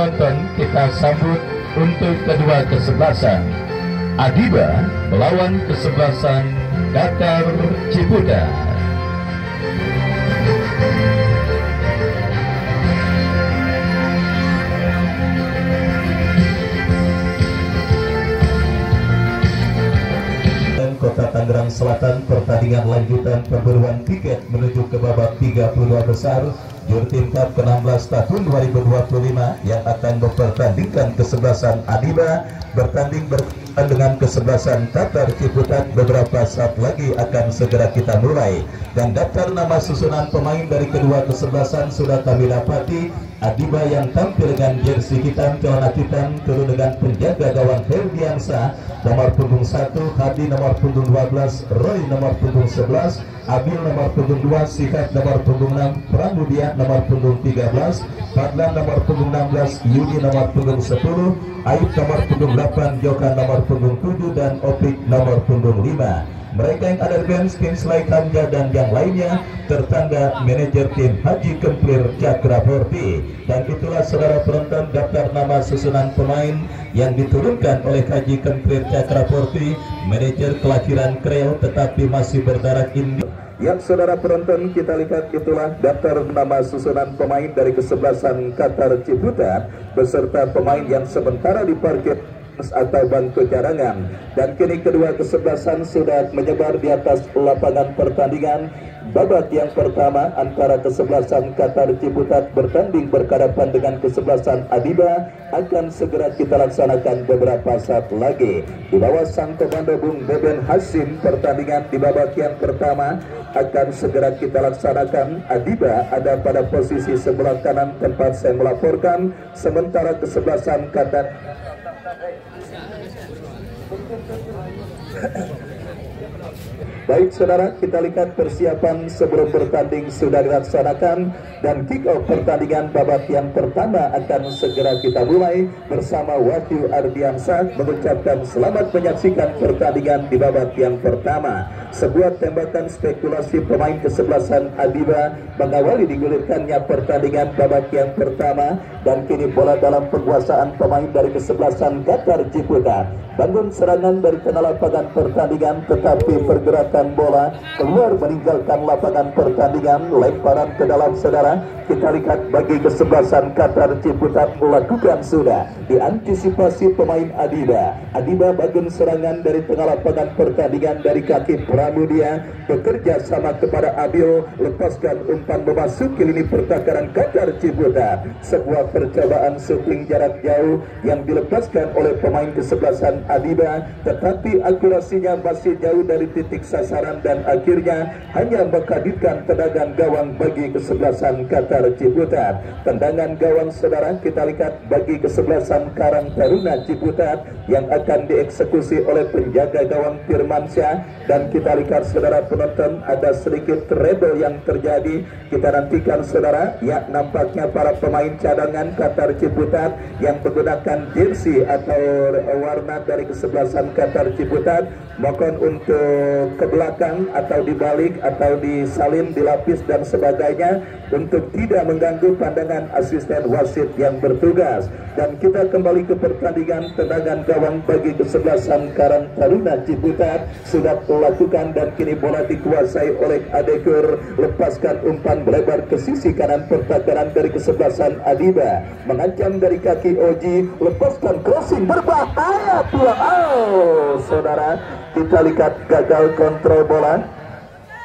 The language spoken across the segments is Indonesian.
penonton, kita sambut untuk kedua kesebelasan. Adiba melawan kesebelasan Qatar Ciputat. Kota Tangerang Selatan, pertandingan lanjutan pemburuan tiket menuju ke babak 32 besar Jurtim Cup ke-16 tahun 2025 yang akan mempertandingkan kesebelasan Adiba bertanding dengan kesebelasan Qatar Ciputat. Beberapa saat lagi akan segera kita mulai, dan daftar nama susunan pemain dari kedua kesebelasan sudah kami dapati. Adiba yang tampil dengan jersey hitam, celana hitam, turun dengan penjaga gawang Ferdiansa nomor punggung 1, Hadi nomor punggung 12, Roy nomor punggung 11, Abil nomor punggung 2, Sihat nomor punggung 6, Pramudia nomor punggung 13, Fadlan nomor punggung 16, Yudi nomor punggung 10, Aib nomor punggung 8, Joka nomor punggung 7, dan Opik nomor punggung 5. Mereka yang ada di bench, tim Slide Hamja dan yang lainnya tertanda manajer tim Haji Kemplir Cakraborty. Dan itulah saudara penonton daftar nama susunan pemain yang diturunkan oleh Haji Kemplir Cakraborty, manajer kelahiran Kreo tetapi masih berdarah India. Yang saudara penonton kita lihat, itulah daftar nama susunan pemain dari kesebelasan Qatar Ciputat beserta pemain yang sementara diparkir atau bangku cadangan. Dan kini kedua kesebelasan sudah menyebar di atas lapangan pertandingan. Babak yang pertama antara kesebelasan Qatar Ciputat bertanding berhadapan dengan kesebelasan Adiba akan segera kita laksanakan beberapa saat lagi. Di bawah sang komando Bung Beben Hasim, pertandingan di babak yang pertama akan segera kita laksanakan. Adiba ada pada posisi sebelah kanan tempat saya melaporkan, sementara kesebelasan Qatar Baik saudara, kita lihat persiapan sebelum bertanding sudah dilaksanakan, dan kick off pertandingan babak yang pertama akan segera kita mulai bersama Wahyu Ardiansah mengucapkan selamat menyaksikan pertandingan di babak yang pertama. Sebuah tembakan spekulasi pemain kesebelasan Adiba mengawali digulirkannya pertandingan babak yang pertama, dan kini bola dalam penguasaan pemain dari kesebelasan Qatar Ciputat. Bangun serangan dari tengah lapangan pertandingan, tetapi pergerakan bola keluar meninggalkan lapangan pertandingan. Lemparan ke dalam saudara, kita lihat bagi kesebelasan Qatar Ciputat melakukan sudah diantisipasi pemain Adiba. Adiba bangun serangan dari tengah lapangan pertandingan dari kaki Pramudia, bekerja sama kepada Abil, lepaskan umpan memasuki lini pertahanan Qatar Ciputat. Sebuah percobaan shooting jarak jauh yang dilepaskan oleh pemain kesebelasan Adiba, tetapi akurasinya masih jauh dari titik sasaran dan akhirnya hanya menghadirkan tendangan gawang bagi kesebelasan Qatar Ciputat. Tendangan gawang saudara kita lihat bagi kesebelasan Karang Taruna Ciputat yang akan dieksekusi oleh penjaga gawang Firmansyah. Dan kita lihat saudara penonton ada sedikit treble yang terjadi. Kita nantikan saudara, ya nampaknya para pemain cadangan Qatar Ciputat yang menggunakan jersey atau warna dari kesebelasan Qatar Ciputat mohon untuk ke belakang atau dibalik atau disalin, dilapis dan sebagainya untuk tidak mengganggu pandangan asisten wasit yang bertugas. Dan kita kembali ke pertandingan. Tendangan gawang bagi kesebelasan Karang Taruna Ciputat sudah dilakukan, dan kini bola dikuasai oleh Adekur, lepaskan umpan melebar ke sisi kanan pertahanan dari kesebelasan Adiba, mengancam dari kaki Oji, lepaskan crossing berbahaya. Saudara, kita lihat gagal kontrol bola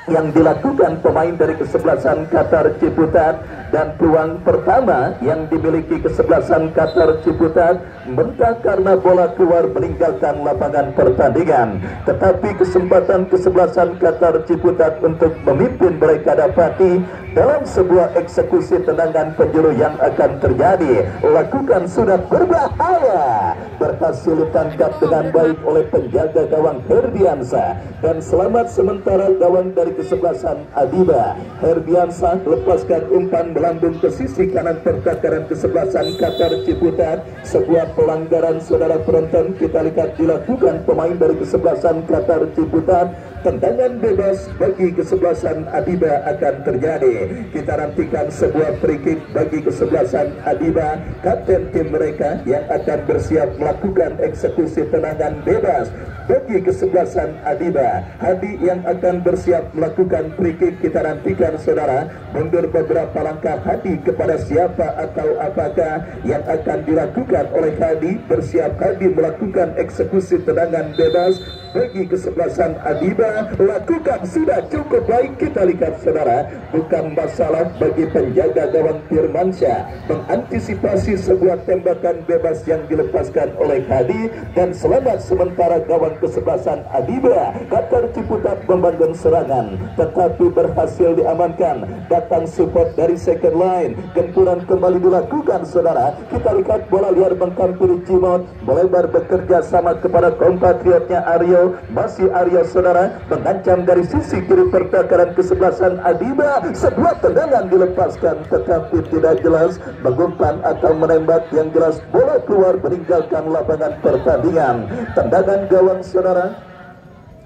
yang dilakukan pemain dari kesebelasan Qatar Ciputat, dan peluang pertama yang dimiliki kesebelasan Qatar Ciputat mentah karena bola keluar meninggalkan lapangan pertandingan. Tetapi kesempatan kesebelasan Qatar Ciputat untuk memimpin mereka dapati dalam sebuah eksekusi tendangan penjuru yang akan terjadi. Lakukan sudah berbahaya, berhasil ditangkap dengan baik oleh penjaga gawang Herdiansa, dan selamat sementara gawang dari kesebelasan Adiba. Herdiansa lepaskan umpan melambung ke sisi kanan pertakaran kesebelasan Qatar Ciputat. Sebuah pelanggaran saudara penonton kita lihat dilakukan pemain dari kesebelasan Qatar Ciputat. Tendangan bebas bagi kesebelasan Adiba akan terjadi. Kita nantikan sebuah free kick bagi kesebelasan Adiba, kapten tim mereka yang akan bersiap melakukan eksekusi tendangan bebas bagi kesebelasan Adiba. Hadi yang akan bersiap melakukan free kick. Kita nantikan saudara, mundur beberapa langkah Hadi kepada siapa atau apakah yang akan dilakukan oleh Hadi. Bersiap Hadi melakukan eksekusi tendangan bebas bagi kesebelasan Adiba. Lakukan sudah cukup baik. Kita lihat saudara, bukan masalah bagi penjaga gawang Firmansyah mengantisipasi sebuah tembakan bebas yang dilepaskan oleh Hadi, dan selamat sementara gawang kesebelasan Adiba. Qatar Ciputat membangun serangan tetapi berhasil diamankan. Datang support dari second line, gempuran kembali dilakukan saudara. Kita lihat bola liar menghampiri Cimot, melebar bekerja sama kepada kompatriotnya Aryo. Masih Aryo saudara, mengancam dari sisi kiri pertakaran kesebelasan Adiba. Sebuah tendangan dilepaskan tetapi tidak jelas mengumpan atau menembak. Yang jelas bola keluar meninggalkan lapangan pertandingan. Tendangan gawang saudara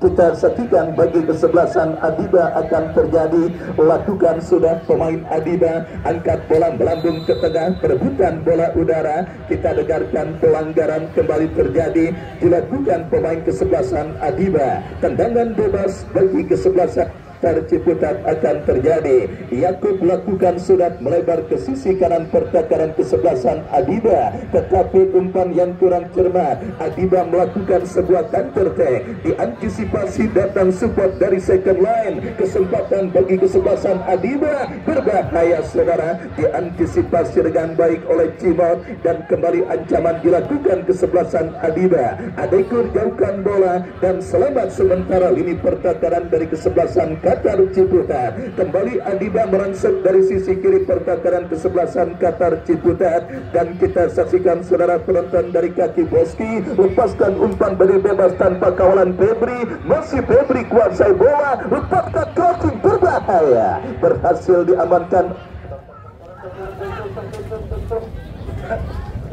kita saksikan bagi kesebelasan Adiba akan terjadi. Lakukan sudah pemain Adiba, angkat bola melambung ke tengah, perebutan bola udara. Kita dengarkan pelanggaran kembali terjadi dilakukan pemain kesebelasan Adiba. Tendangan bebas bagi kesebelasan Qatar Ciputat akan terjadi. Yakub lakukan sudah melebar ke sisi kanan pertakaran kesebelasan Adiba, tetapi umpan yang kurang cermat. Adiba melakukan sebuah counter attack, diantisipasi datang support dari second line. Kesempatan bagi kesebelasan Adiba berbahaya saudara, diantisipasi dengan baik oleh Cimot, dan kembali ancaman dilakukan kesebelasan Adiba. Adekur jauhkan bola dan selamat sementara lini pertakaran dari kesebelasan Qatar Ciputat. Kembali Adiba merangsek dari sisi kiri pertakaran kesebelasan Qatar Ciputat, dan kita saksikan saudara penonton dari kaki Boski, lepaskan umpan beri bebas tanpa kawalan Febri. Masih Febri kuasai bola, lepaskan crossing berbahaya, berhasil diamankan.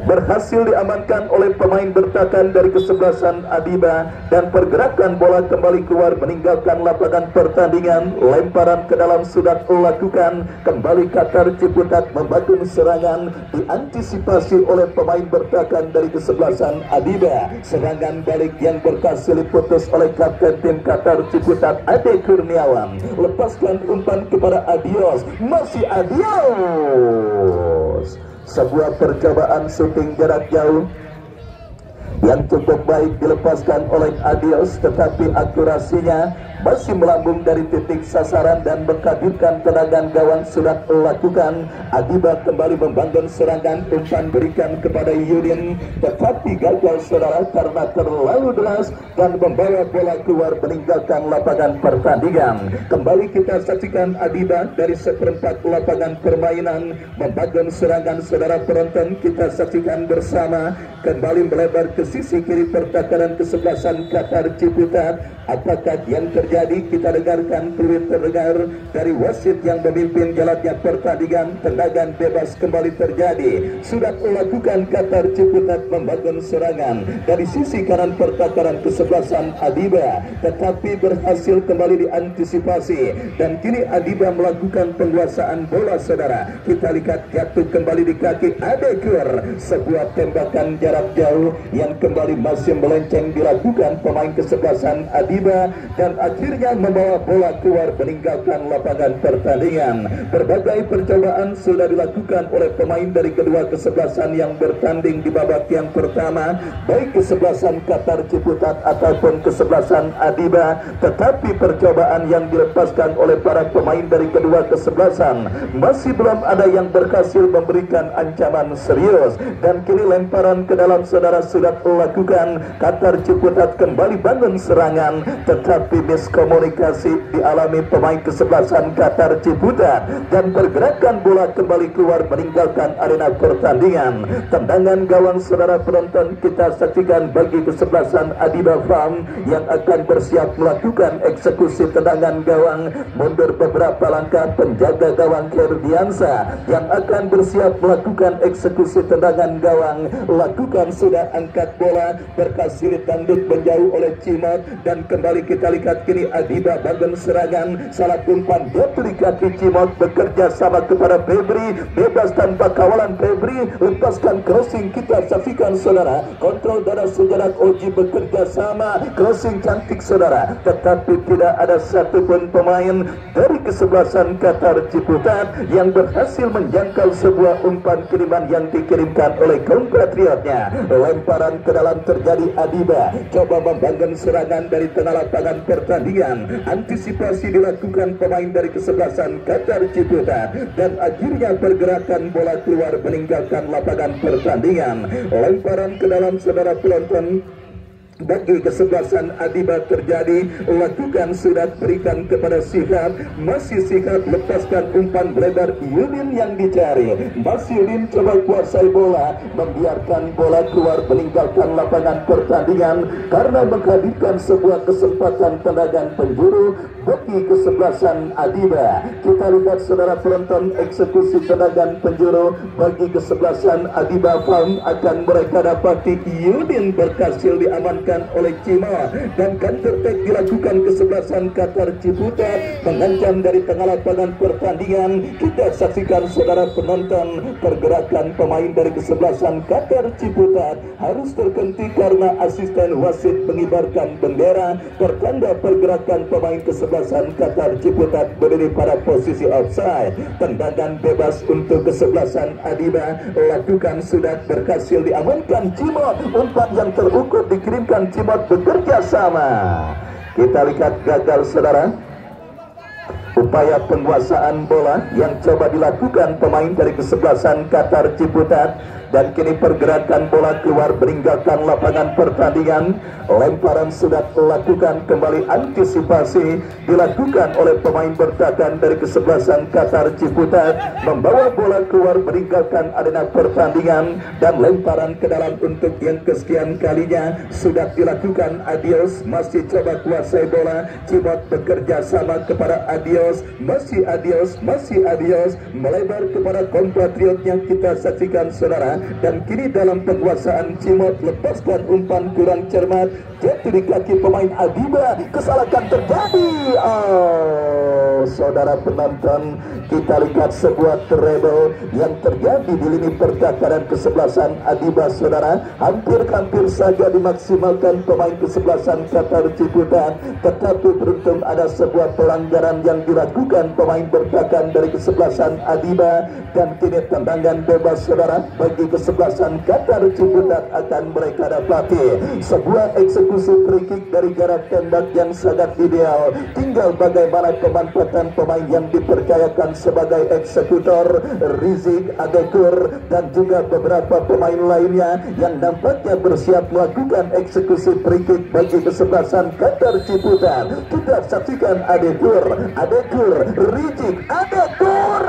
Berhasil diamankan oleh pemain bertahan dari kesebelasan Adiba, dan pergerakan bola kembali keluar meninggalkan lapangan pertandingan. Lemparan ke dalam sudah dilakukan. Kembali Qatar Ciputat membangun serangan, diantisipasi oleh pemain bertahan dari kesebelasan Adiba. Serangan balik yang berhasil diputus oleh kapten tim Qatar Ciputat Ade Kurniawan. Lepaskan umpan kepada Adios. Masih Adios. Sebuah percobaan syuting jarak jauh yang cukup baik dilepaskan oleh Adios, tetapi akurasinya masih melambung dari titik sasaran dan menghadirkan tendangan gawang sudah dilakukan. Adiba kembali membangun serangan, umpan berikan kepada Yudin tetapi gagal saudara karena terlalu deras dan membawa bola keluar meninggalkan lapangan pertandingan. Kembali kita saksikan Adiba dari seperempat lapangan permainan membangun serangan saudara penonton. Kita saksikan bersama, kembali melebar ke sisi kiri pertakaran kesebelasan Qatar Ciputat. Apakah yang terjadi? Kita dengarkan peluit terdengar dari wasit yang memimpin jalannya pertandingan. Tendangan bebas kembali terjadi. Sudah melakukan Qatar Ciputat membangun serangan dari sisi kanan pertakaran kesebelasan Adiba, tetapi berhasil kembali diantisipasi, dan kini Adiba melakukan penguasaan bola saudara. Kita lihat jatuh kembali di kaki Adekur. Sebuah tembakan jarak jauh yang kembali masih melenceng dilakukan pemain kesebelasan Adiba, dan akhirnya membawa bola keluar meninggalkan lapangan pertandingan. Berbagai percobaan sudah dilakukan oleh pemain dari kedua kesebelasan yang bertanding di babak yang pertama, baik kesebelasan Qatar Ciputat ataupun kesebelasan Adiba, tetapi percobaan yang dilepaskan oleh para pemain dari kedua kesebelasan masih belum ada yang berhasil memberikan ancaman serius. Dan kini lemparan ke dalam saudara sudah dilakukan. Qatar Ciputat kembali bangun serangan tetapi miss miskomunikasi dialami pemain kesebelasan Qatar Ciputat dan pergerakan bola kembali keluar meninggalkan arena pertandingan. Tendangan gawang saudara penonton kita saksikan bagi kesebelasan Adiba Farm yang akan bersiap melakukan eksekusi tendangan gawang. Mundur beberapa langkah penjaga gawang Herdiansa yang akan bersiap melakukan eksekusi tendangan gawang. Lakukan sudah angkat bola, berhasil ditanduk menjauh oleh Cimot dan kembali kita lihat kini Adiba bangun serangan. Salah umpan dari kaki Cimot bekerja sama kepada Febri, bebas tanpa kawalan Febri, lepaskan crossing kita saksikan saudara. Kontrol dari saudara Oji bekerja sama, crossing cantik saudara, tetapi tidak ada satupun pemain dari kesebelasan Qatar Ciputat yang berhasil menjangkau sebuah umpan kiriman yang dikirimkan oleh compatriotnya. Lemparan ke dalam terjadi Adiba coba membangun serangan dari tengah lapangan pertandingan. Antisipasi dilakukan pemain dari kesebelasan Qatar Ciputat dan akhirnya pergerakan bola keluar meninggalkan lapangan pertandingan. Lemparan ke dalam saudara penonton bagi kesebelasan Adiba terjadi. Lakukan sudah berikan kepada Sihab, masih Sihab lepaskan umpan lebar Yudin yang dicari. Masih Yudin coba kuasai bola, membiarkan bola keluar meninggalkan lapangan pertandingan karena menghadirkan sebuah kesempatan tendangan penjuru bagi kesebelasan Adiba. Kita lihat saudara penonton eksekusi tendangan penjuru bagi kesebelasan Adiba Farm akan mereka dapati Yudin berhasil diamankan oleh Cima dan counter attack dilakukan kesebelasan Qatar Ciputat mengancam dari tengah lapangan pertandingan. Kita saksikan saudara penonton pergerakan pemain dari kesebelasan Qatar Ciputat harus terhenti karena asisten wasit mengibarkan bendera pertanda pergerakan pemain kesebelasan Qatar Ciputat berdiri pada posisi offside. Tendangan bebas untuk kesebelasan Adiba lakukan sudah berhasil diamankan Cimot. Umpan yang terukur dikirimkan Cimot bekerja sama. Kita lihat gagal saudara upaya penguasaan bola yang coba dilakukan pemain dari kesebelasan Qatar Ciputat dan kini pergerakan bola keluar meninggalkan lapangan pertandingan. Lemparan sudah dilakukan, kembali antisipasi dilakukan oleh pemain bertahan dari kesebelasan Qatar Ciputat membawa bola keluar meninggalkan arena pertandingan dan lemparan ke dalam untuk yang kesekian kalinya sudah dilakukan. Adios masih coba kuasai bola, Cimot bekerja sama kepada Adios, masih Adios, masih Adios melebar kepada compatriotnya. Kita saksikan saudara dan kini dalam penguasaan Cimot lepaskan umpan kurang cermat jatuh di kaki pemain Adiba. Kesalahan terjadi. Saudara penonton, kita lihat sebuah treble yang terjadi di lini pertahanan kesebelasan Adiba saudara. Hampir saja dimaksimalkan pemain kesebelasan Qatar Ciputat, tetapi beruntung ada sebuah pelanggaran yang dilakukan pemain bertahan dari kesebelasan Adiba dan kini tendangan bebas saudara bagi kesebelasan Qatar Ciputat akan mereka dapati. Sebuah eksekusi free kick dari jarak tembak yang sangat ideal. Tinggal bagaimana pemanfaatan pemain yang dipercayakan sebagai eksekutor, Rizik, Adekur dan juga beberapa pemain lainnya yang nampaknya bersiap melakukan eksekusi free kick bagi kesebelasan Qatar Ciputat. Kita saksikan Adekur, Rizik, Adekur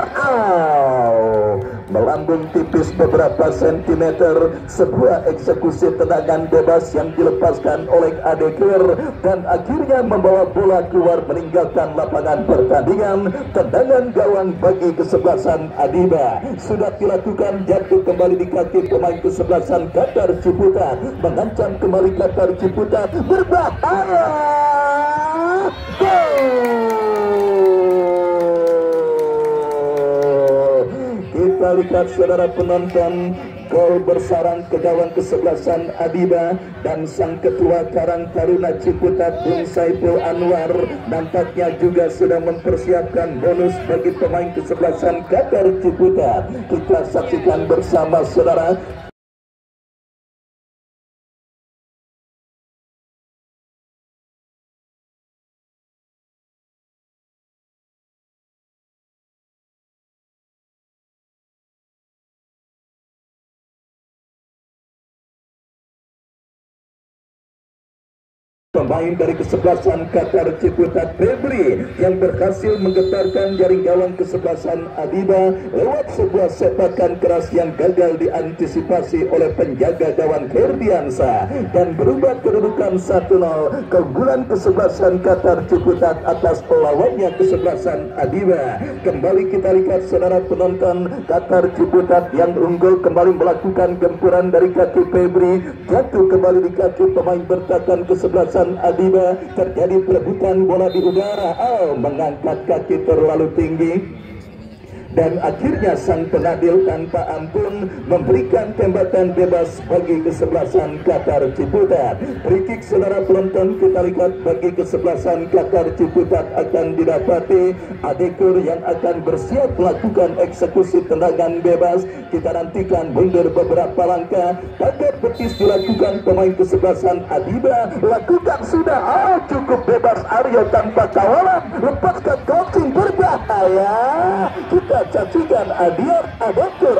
melambung tipis beberapa sentimeter. Sebuah eksekusi tendangan bebas yang dilepaskan oleh Adekur dan akhirnya membawa bola keluar meninggalkan lapangan pertandingan. Tendangan gawang bagi kesebelasan Adiba sudah dilakukan, jatuh kembali di kaki pemain kesebelasan Qatar Ciputat, mengancam kembali Qatar Ciputat berbahaya. Kita lihat saudara penonton, gol bersarang ke gawang kesebelasan Adiba dan sang ketua Karang Taruna Ciputat Bung Saiful Anwar nampaknya juga sudah mempersiapkan bonus bagi pemain kesebelasan Qatar Ciputat. Kita saksikan bersama saudara. Pemain dari kesebelasan Qatar Ciputat Febri yang berhasil menggetarkan jaring gawang kesebelasan Adiba lewat sebuah sepakan keras yang gagal diantisipasi oleh penjaga gawang Ferdiansa dan berubah kedudukan 1-0. Keunggulan kesebelasan Qatar Ciputat atas lawannya kesebelasan Adiba. Kembali kita lihat saudara penonton, Qatar Ciputat yang unggul kembali melakukan gempuran dari kaki Febri, jatuh kembali di kaki pemain bertahan kesebelasan Adiba. Terjadi perebutan bola di udara, mengangkat kaki terlalu tinggi dan akhirnya sang pengadil tanpa ampun memberikan tembakan bebas bagi kesebelasan Qatar Ciputat. Free kick saudara penonton kita lihat bagi kesebelasan Qatar Ciputat akan didapati Adekur yang akan bersiap melakukan eksekusi tendangan bebas. Kita nantikan mundur beberapa langkah, pagar betis dilakukan pemain kesebelasan Adiba, lakukan sudah, cukup bebas Aryo tanpa kawalan, lepaskan coaching berbahaya. Kita saksikan Adekur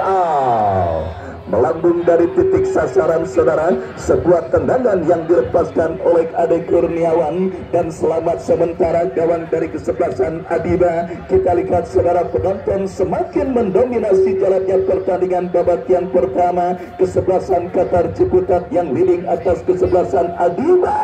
melambung dari titik sasaran saudara, sebuah tendangan yang dilepaskan oleh Ade Kurniawan dan selamat sementara gawang dari kesebelasan Adiba. Kita lihat saudara penonton semakin mendominasi jalannya pertandingan babak yang pertama, kesebelasan Qatar Ciputat yang leading atas kesebelasan Adiba.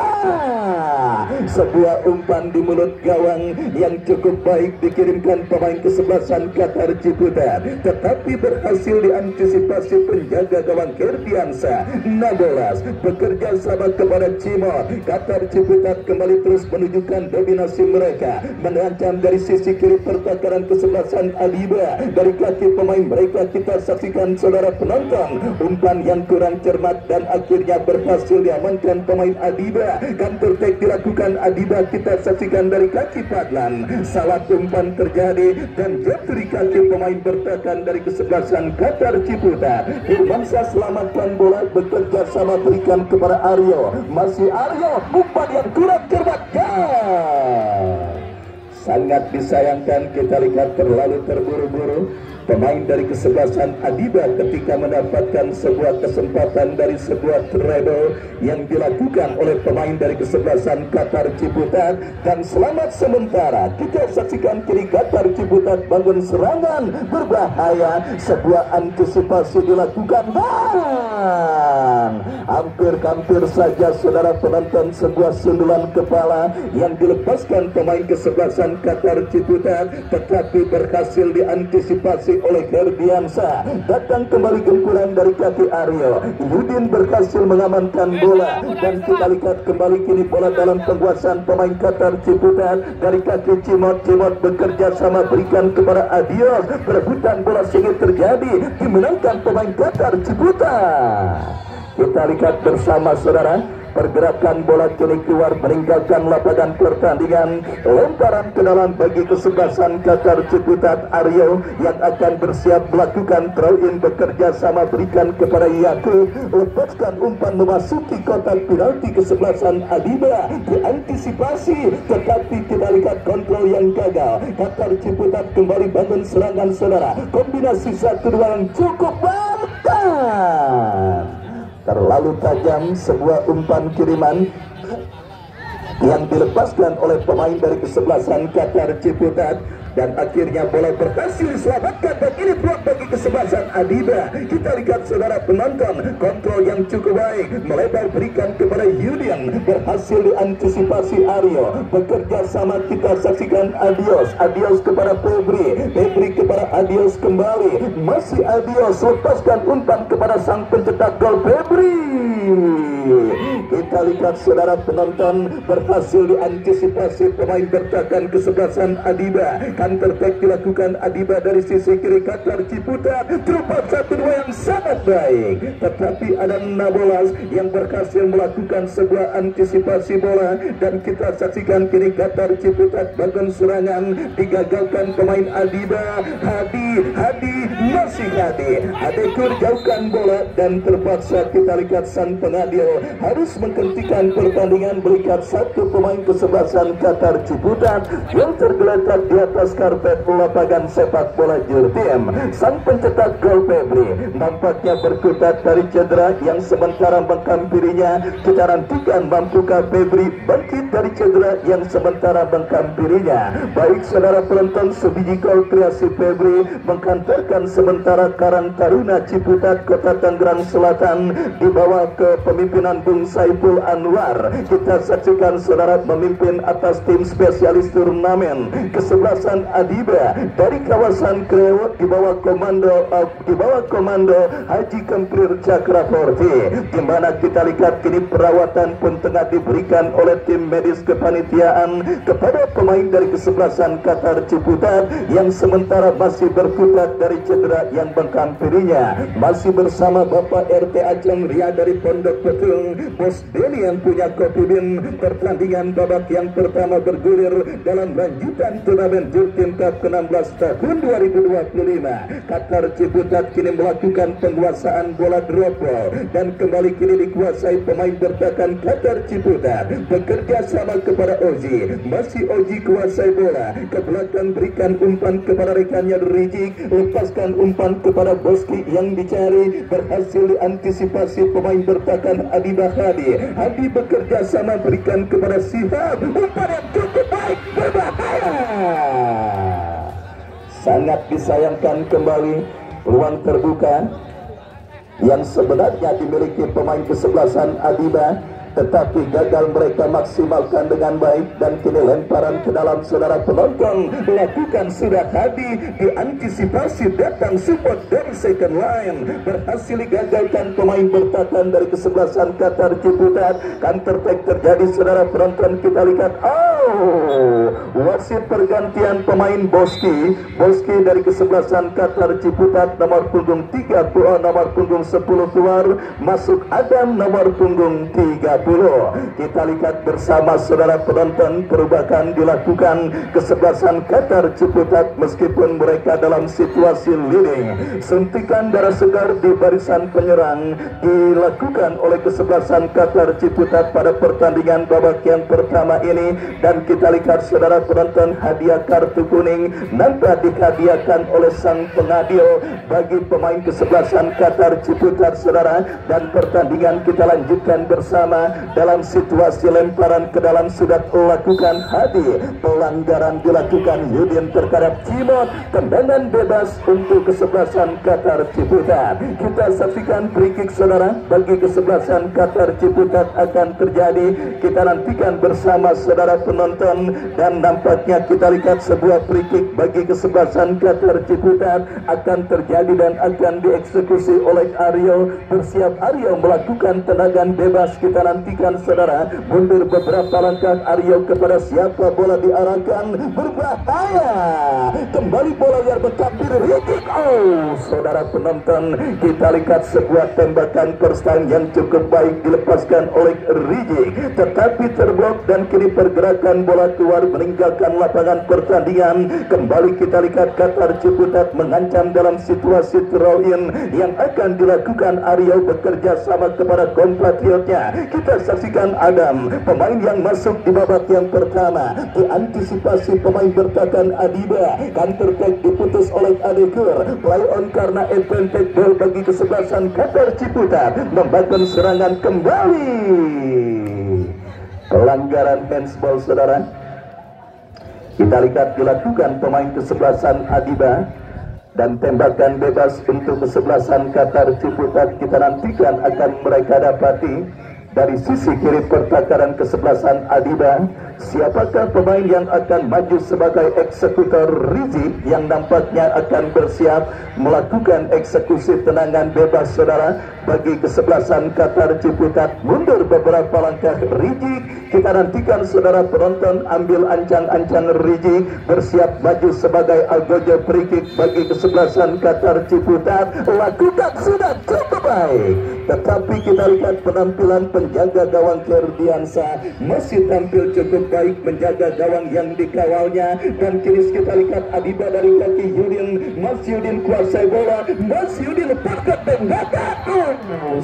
Sebuah umpan di mulut gawang yang cukup baik dikirimkan pemain kesebelasan Qatar Ciputat, tetapi berhasil diantisipasi penjaga gawang Ferdiansa. Nabolas bekerja sama kepada Cimot. Qatar Ciputat kembali terus menunjukkan dominasi mereka, mengancam dari sisi kiri pertahanan kesebelasan Adiba. Dari kaki pemain mereka kita saksikan saudara penonton, umpan yang kurang cermat dan akhirnya berhasil diamankan pemain Adiba. Counter attack dilakukan Adiba, kita saksikan dari kaki Padlan. Salah umpan terjadi dan jatuh di kaki pemain bertahan dari kesebelasan Qatar Ciputat. Firmansyah selamatkan bola, bekerja sama berikan kepada Aryo. Masih Aryo, umpan yang kurang cermat. Sangat disayangkan, kita lihat terlalu terburu-buru pemain dari kesebelasan Adiba ketika mendapatkan sebuah kesempatan dari sebuah treble yang dilakukan oleh pemain dari kesebelasan Qatar Ciputat. Dan selamat sementara kita saksikan kiri Qatar Ciputat bangun serangan berbahaya, sebuah antisipasi dilakukan dan hampir saja saudara penonton sebuah sundulan kepala yang dilepaskan pemain kesebelasan Qatar Ciputat, tetapi berhasil diantisipasi oleh Ferdiansa. Datang kembali gempuran dari kaki Aryo. Yudin berhasil mengamankan bola dan kita lihat kembali kini bola dalam penguasaan pemain Qatar Ciputat dari kaki Cimot. Cimot bekerja sama berikan kepada Adios. Perebutan bola singkat terjadi, dimenangkan pemain Qatar Ciputat. Kita lihat bersama saudara, pergerakan bola kini keluar meninggalkan lapangan pertandingan. Lemparan ke dalam bagi kesebelasan Qatar Ciputat. Aryo yang akan bersiap melakukan throw-in, bekerja sama berikan kepada Yakub. Lepaskan umpan memasuki kotak penalti kesebelasan Adiba. Diantisipasi tetapi kita lihat kontrol yang gagal. Qatar Ciputat kembali bangun serangan saudara. Kombinasi 1-2 yang cukup mantap. Terlalu tajam sebuah umpan kiriman yang dilepaskan oleh pemain dari kesebelasan Qatar Ciputat dan akhirnya bola berhasil diselamatkan dan ini peluang bagi kesebelasan Adiba. Kita lihat saudara penonton, kontrol yang cukup baik, melebar berikan kepada Yudin, berhasil diantisipasi Aryo. Bekerja sama kita saksikan Adios kepada Febri kepada Adios kembali, masih Adios, lepaskan umpan kepada sang pencetak gol Febri. Kita lihat saudara penonton, berhasil diantisipasi pemain bertahan kesebelasan Adiba. Counter attack dilakukan Adiba dari sisi kiri Qatar Ciputat. Terupat 1-2 yang sangat baik, tetapi ada Nabolas yang berhasil melakukan sebuah antisipasi bola dan kita saksikan kini Qatar Ciputat bangun serangan, digagalkan pemain Adiba. Hadi masih Adekur jauhkan bola dan terpaksa kita lihat sang pengadil harus mengkendalikan menghentikan pertandingan berkat satu pemain kesebelasan Qatar Ciputat yang tergeletak di atas karpet lapangan sepak bola Jurtim. Sang pencetak gol Febri nampaknya berkutat dari cedera yang sementara menghampirinya. Kita nantikan mampukah Febri bangkit dari cedera yang sementara menghampirinya. Baik saudara penonton, sebiji gol kreasi Febri menghantarkan sementara Karang Taruna Ciputat Kota Tangerang Selatan dibawa ke pemimpinan Bung Saiful Anwar. Kita saksikan saudara memimpin atas tim spesialis turnamen kesebelasan Adiba dari kawasan Krewot di bawah komando Haji Kemplir Cakraforti, di mana kita lihat kini perawatan pun tengah diberikan oleh tim medis kepanitiaan kepada pemain dari kesebelasan Qatar Ciputat yang sementara masih berkutat dari cedera yang menghampirinya. Masih bersama Bapak RT Ajeng Ria dari Pondok Petung, Bos Deni yang punya kopi bin. Pertandingan babak yang pertama bergulir dalam lanjutan turnamen Jurtim Cup ke-16 tahun 2025. Qatar Ciputat kini melakukan penguasaan bola drop ball dan kembali kini dikuasai pemain bertahan Qatar Ciputat. Bekerja sama kepada Oji, masih Oji kuasai bola ke belakang, berikan umpan kepada rekannya Rijik, lepaskan umpan kepada Boski yang dicari, berhasil diantisipasi pemain bertahan Adi Bahadi. Adi bekerja sama berikan kepada Sihab, umpan yang cukup baik, berbahaya. Sangat disayangkan kembali peluang terbuka yang sebenarnya dimiliki pemain kesebelasan Adiba, tetapi gagal mereka maksimalkan dengan baik. Dan kini lemparan ke dalam saudara penonton lakukan sudah tadi, diantisipasi datang support dari second line, berhasil digagalkan pemain bertahan dari kesebelasan Qatar Ciputat. Counter attack terjadi saudara penonton, kita lihat wasit pergantian pemain Boski dari kesebelasan Qatar Ciputat, nomor punggung 30, nomor punggung 10 keluar, masuk Adam nomor punggung 30. Kita lihat bersama saudara penonton, perubahan dilakukan kesebelasan Qatar Ciputat meskipun mereka dalam situasi leading. Suntikan darah segar di barisan penyerang dilakukan oleh kesebelasan Qatar Ciputat pada pertandingan babak yang pertama ini. Dan kita lihat saudara penonton, hadiah kartu kuning nampak dihadiahkan oleh sang pengadil bagi pemain kesebelasan Qatar Ciputat saudara. Dan pertandingan kita lanjutkan bersama dalam situasi lemparan ke dalam sudah lakukan Hadi, pelanggaran dilakukan Yudin terhadap Cimot, tendangan bebas untuk kesebelasan Qatar Ciputat. Kita saksikan free kick saudara bagi kesebelasan Qatar Ciputat akan terjadi. Kita nantikan bersama saudara penonton, dan nampaknya kita lihat sebuah free kick bagi kesebelasan Qatar Ciputat akan terjadi dan akan dieksekusi oleh Aryo. Bersiap Aryo melakukan tendangan bebas. Kita nantikan saudara, mundur beberapa langkah Aryo, kepada siapa bola diarahkan, berbahaya, kembali bola yang bertabir Rijik. Saudara penonton, kita lihat sebuah tembakan first time yang cukup baik dilepaskan oleh Rijik, tetapi terblok dan kini pergerakan bola keluar meninggalkan lapangan pertandingan. Kembali kita lihat Qatar Ciputat mengancam dalam situasi throw in yang akan dilakukan Aryo bekerja sama kepada kompatriotnya. Kita saksikan Adam, pemain yang masuk di babak yang pertama, diantisipasi pemain bertahan Adiba. Counter attack diputus oleh Adekur, play on karena advantage ball bagi kesebelasan Qatar Ciputat, membangun serangan kembali. Pelanggaran handsball saudara, kita lihat dilakukan pemain kesebelasan Adiba, dan tembakan bebas untuk kesebelasan Qatar Ciputat kita nantikan akan mereka dapati dari sisi kiri pertakaran kesebelasan Adiba. Siapakah pemain yang akan maju sebagai eksekutor? Rijik yang nampaknya akan bersiap melakukan eksekusi tendangan bebas saudara bagi kesebelasan Qatar Ciputat. Mundur beberapa langkah Rijik, kita nantikan saudara penonton, ambil ancang-ancang Rijik, bersiap maju sebagai algojo free kick bagi kesebelasan Qatar Ciputat. Lakukan sudah cukup baik, tetapi kita lihat penampilan penjaga gawang Ferdiansa masih tampil cukup baik menjaga gawang yang dikawalnya. Dan kini kita lihat Adiba dari kaki Yudin, Mas Yudin kuasai bola, Mas Yudin pakai tembakan.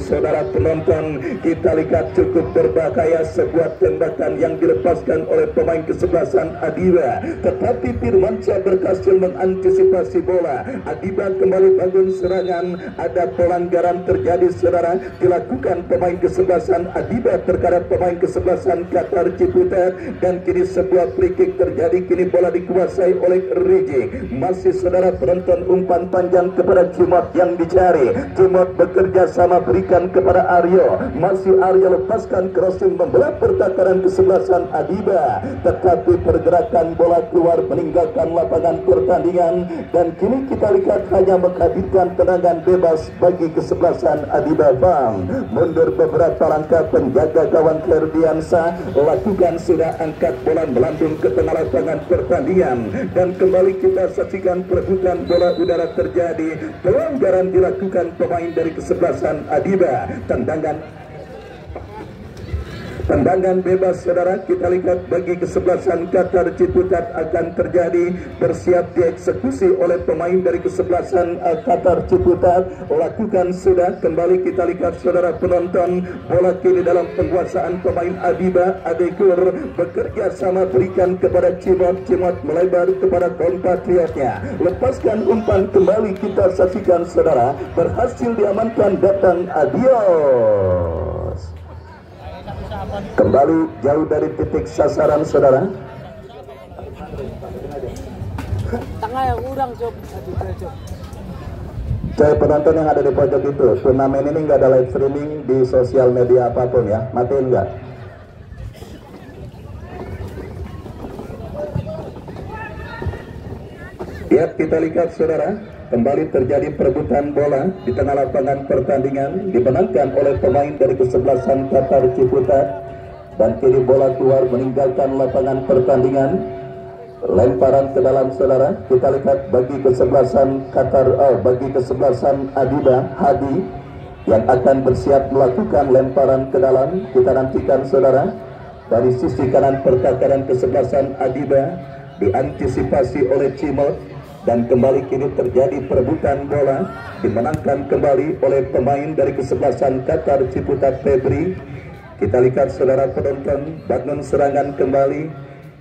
Saudara penonton, kita lihat cukup berbahaya sebuah tembakan yang dilepaskan oleh pemain kesebelasan Adiba, tetapi Firmansyah berhasil mengantisipasi bola. Adiba kembali bangun serangan, ada pelanggaran terjadi saudara, dilakukan pemain kesebelasan Adiba terhadap pemain kesebelasan Qatar Ciputat, dan kini sebuah free kick terjadi. Kini bola dikuasai oleh Riji. Masih saudara penonton, umpan panjang kepada Cimot yang dicari. Cimot bekerja sama berikan kepada Aryo. Masih Aryo lepaskan crossing membelah pertahanan kesebelasan Adiba, tetapi pergerakan bola keluar meninggalkan lapangan pertandingan. Dan kini kita lihat hanya menghadirkan tendangan bebas bagi kesebelasan Adiba. Bang mundur beberapa langkah, penjaga gawang Ferdiansa lakukan sudah angkat bola melambung ke tengah lapangan pertandingan. Dan kembali kita saksikan perebutan bola udara terjadi. Pelanggaran dilakukan pemain dari kesebelasan Adiba. Tendangan bebas saudara, kita lihat bagi kesebelasan Qatar Ciputat akan terjadi, bersiap dieksekusi oleh pemain dari kesebelasan Qatar Ciputat. Lakukan sudah, kembali kita lihat saudara penonton, bola kini dalam penguasaan pemain Adiba. Adekur bekerja sama berikan kepada Cimot, Cimot melebar kepada kompatriotnya, lepaskan umpan, kembali kita saksikan saudara, berhasil diamankan, datang Adios. Kembali jauh dari titik sasaran saudara. Tengah yang kurang coba. Saya penonton yang ada di pojok itu, turnamen ini nggak ada live streaming di sosial media apapun ya, matiin nggak? Ya, kita lihat saudara, kembali terjadi perebutan bola di tengah lapangan pertandingan, dimenangkan oleh pemain dari kesebelasan Qatar Ciputat. Dan kini bola keluar meninggalkan lapangan pertandingan. Lemparan ke dalam saudara, kita lihat bagi kesebelasan Qatar, bagi kesebelasan Adiba, Hadi yang akan bersiap melakukan lemparan ke dalam. Kita nantikan saudara, dari sisi kanan pertahanan kesebelasan Adiba diantisipasi oleh Cimot. Dan kembali kini terjadi perebutan bola, dimenangkan kembali oleh pemain dari kesebelasan Qatar Ciputat, Febri. Kita lihat saudara penonton, bangun serangan kembali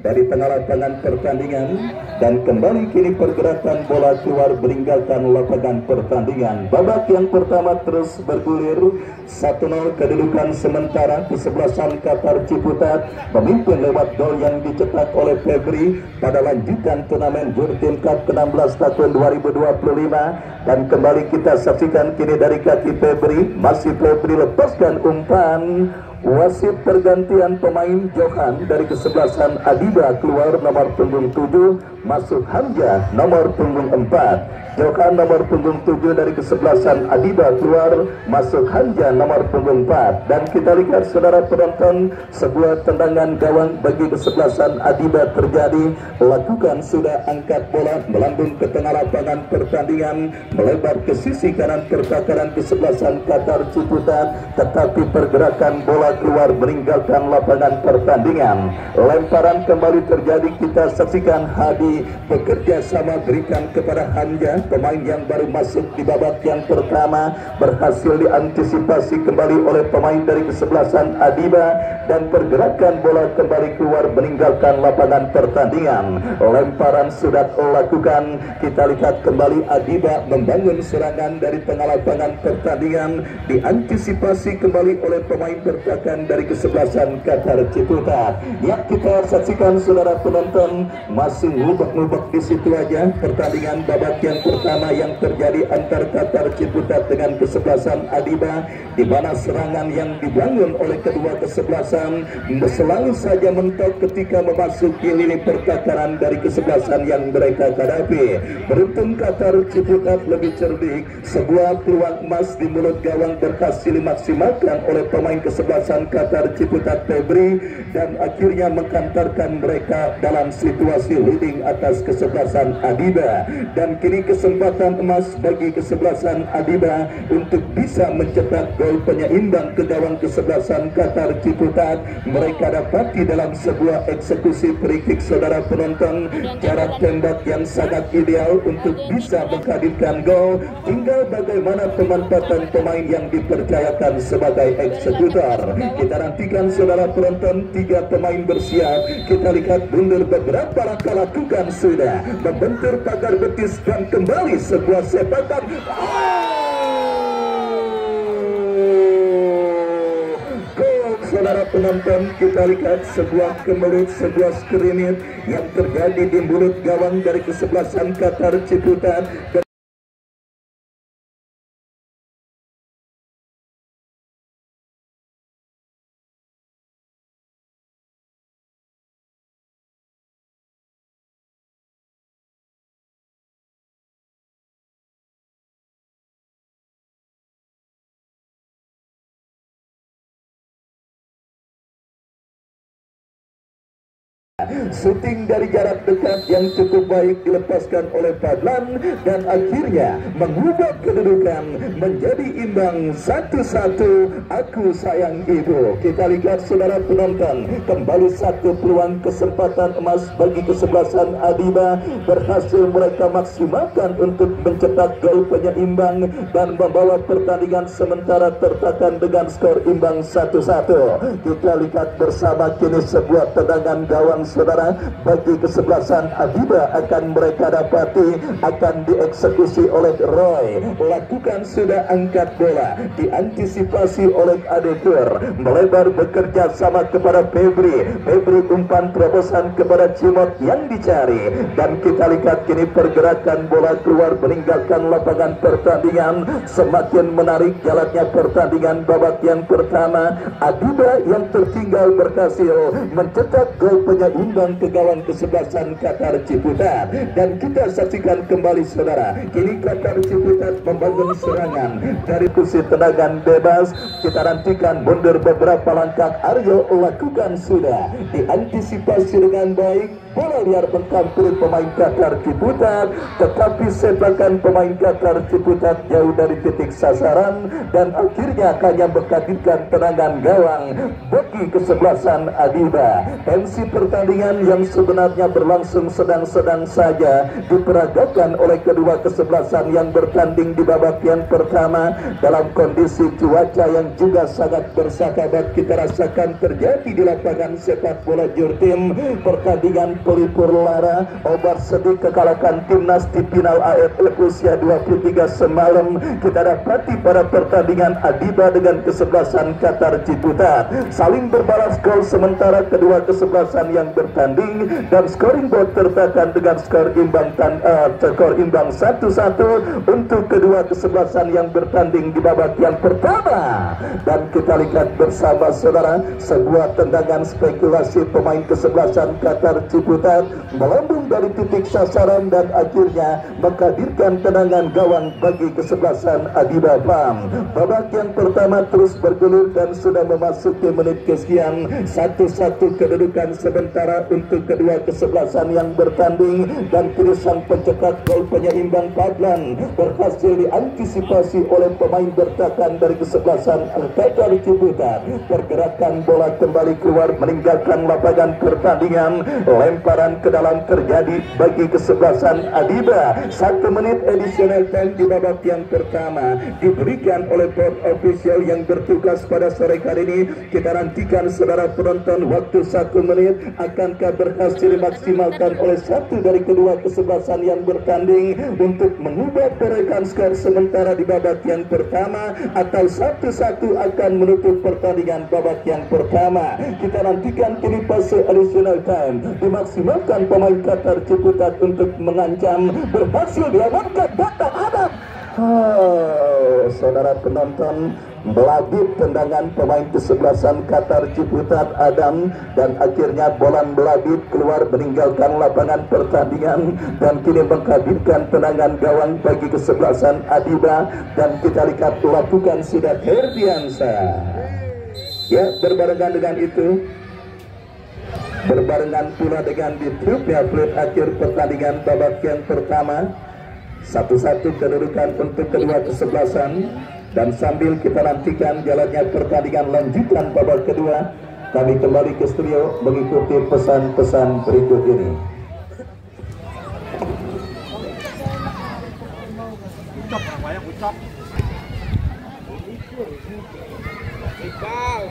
dari tengah lapangan pertandingan. Dan kembali kini pergerakan bola keluar meninggalkan lapangan pertandingan. Babak yang pertama terus bergulir, 1-0 kedudukan sementara. Kesebelasan Qatar Ciputat memimpin lewat gol yang dicetak oleh Febri pada lanjutan turnamen Jurtin Cup ke-16 tahun 2025. Dan kembali kita saksikan kini dari kaki Febri, masih Febri lepaskan umpan. Wasit pergantian pemain Johan dari kesebelasan Adiba keluar nomor punggung 7, masuk Hamzah nomor punggung 4. Johan nomor punggung 7 dari kesebelasan Adiba keluar, masuk Hamzah nomor punggung 4. Dan kita lihat saudara penonton, sebuah tendangan gawang bagi kesebelasan Adiba terjadi. Lakukan sudah angkat bola melambung ke tengah lapangan pertandingan, melebar ke sisi kanan pertahanan kesebelasan Qatar Ciputat, tetapi pergerakan bola keluar meninggalkan lapangan pertandingan. Lemparan kembali terjadi, kita saksikan Hadi bekerja sama berikan kepada Hamzah, pemain yang baru masuk di babak yang pertama, berhasil diantisipasi kembali oleh pemain dari kesebelasan Adiba. Dan pergerakan bola kembali keluar meninggalkan lapangan pertandingan. Lemparan sudah lakukan, kita lihat kembali Adiba membangun serangan dari tengah lapangan pertandingan, diantisipasi kembali oleh pemain bertahan dari kesebelasan Qatar Ciputat. Ya, kita saksikan saudara penonton, masih ngubek-ngubek di situ aja pertandingan babak yang pertama yang terjadi antar Qatar Ciputat dengan kesebelasan Adiba, di mana serangan yang dibangun oleh kedua kesebelasan selalu saja mentok ketika memasuki lini pertahanan dari kesebelasan yang mereka hadapi. Beruntung Qatar Ciputat lebih cerdik, sebuah peluang emas di mulut gawang berhasil dimaksimalkan oleh pemain kesebelasan Qatar Ciputat Febri, dan akhirnya menghantarkan mereka dalam situasi leading atas kesebelasan Adiba, dan kini kesempatan emas bagi kesebelasan Adiba untuk bisa mencetak gol penyeimbang ke gawang kesebelasan Qatar Ciputat. Mereka dapati dalam sebuah eksekusi free kick saudara penonton, jarak tembak yang sangat ideal untuk bisa menghadirkan gol. Tinggal bagaimana pemanfaatan pemain yang dipercayakan sebagai eksekutor. Kita nantikan saudara penonton, 3 pemain bersiap. Kita lihat mundur beberapa langkah, lakukan sudah membentur pagar betis dan kembali sebuah sepakan. Saudara penonton, kita lihat sebuah kemelut, sebuah skrinit yang terjadi di mulut gawang dari kesebelasan Qatar Ciputat. Shooting dari jarak dekat yang cukup baik dilepaskan oleh Fadlan dan akhirnya mengubah kedudukan menjadi imbang 1-1. Aku sayang ibu. Kita lihat saudara penonton, kembali satu peluang kesempatan emas bagi kesebelasan Adiba. Berhasil mereka maksimalkan untuk mencetak gol penyeimbang dan membawa pertandingan sementara tertahan dengan skor imbang 1-1. Kita lihat bersama kini sebuah tendangan gawang saudara bagi kesebelasan Adiba akan mereka dapati, akan dieksekusi oleh Roy. Lakukan sudah, angkat bola, diantisipasi oleh Adekur, melebar bekerja sama kepada Febri umpan terobosan kepada Cimot yang dicari, dan kita lihat kini pergerakan bola keluar meninggalkan lapangan pertandingan. Semakin menarik jalannya pertandingan babak yang pertama. Adiba yang tertinggal berhasil mencetak gol penyeimbang ke gawang kesebelasan Qatar Ciputat, dan kita saksikan kembali saudara, kini Qatar Ciputat membangun serangan dari posisi tendangan bebas. Kita nantikan mundur beberapa langkah, Aryo lakukan sudah, diantisipasi dengan baik, bola liar menghampiri pemain Qatar Ciputat, tetapi sepakan pemain Qatar Ciputat jauh dari titik sasaran dan akhirnya hanya menghadirkan tendangan gawang bagi kesebelasan Adiba. Tensi pertandingan yang sebenarnya berlangsung sedang-sedang saja diperagakan oleh kedua kesebelasan yang bertanding di babak yang pertama dalam kondisi cuaca yang juga sangat bersahabat. Kita rasakan terjadi di lapangan sepak bola Jurtim, pertandingan pelipur lara, obat sedih kekalahan timnas di final AFF usia 23 semalam kita dapati pada pertandingan Adiba dengan kesebelasan Qatar Ciputat saling berbalas gol, sementara kedua kesebelasan yang bertanding dan scoring board tertahan dengan skor imbang 1-1 untuk kedua kesebelasan yang bertanding di babak yang pertama. Dan kita lihat bersama saudara sebuah tendangan spekulasi pemain kesebelasan Qatar Ciputat melambung dari titik sasaran dan akhirnya menghadirkan tendangan gawang bagi kesebelasan Adiba Pam. Babak yang pertama terus bergulir dan sudah memasuki menit kesekian, 1-1 kedudukan sementara untuk kedua kesebelasan yang bertanding, dan kini sang pencetak gol penyeimbang Fadlan berhasil diantisipasi oleh pemain bertahan dari kesebelasan Qatar Ciputat. Pergerakan bola kembali keluar meninggalkan lapangan pertandingan, lemparan ke dalam terjadi bagi kesebelasan Adiba. 1 menit additional time di babak yang pertama diberikan oleh board official yang bertugas pada sore hari ini. Kita nantikan saudara penonton, waktu 1 menit akankah berhasil dimaksimalkan oleh satu dari kedua kesebelasan yang bertanding untuk mengubah perolehan skor sementara di babak yang pertama, atau 1-1 akan menutup pertandingan babak yang pertama. Kita nantikan kini fase additional time dimaksimalkan pemain Qatar Ciputat untuk mengancam, berhasil diamankan Batak Adam. Saudara penonton, melabit tendangan pemain kesebelasan Qatar Ciputat Adam, dan akhirnya bola melabit keluar meninggalkan lapangan pertandingan dan kini menghadirkan tendangan gawang bagi kesebelasan Adiba. Dan kita lihat lakukan sudah Herdiansa. Ya, berbarengan dengan itu berbarengan pula dengan ditutupnya plate akhir pertandingan babak yang pertama. 1-1 kedudukan untuk kedua kesebelasan, dan sambil kita nantikan jalannya pertandingan lanjutan babak kedua, kami kembali ke studio mengikuti pesan-pesan berikut ini. Iqbal.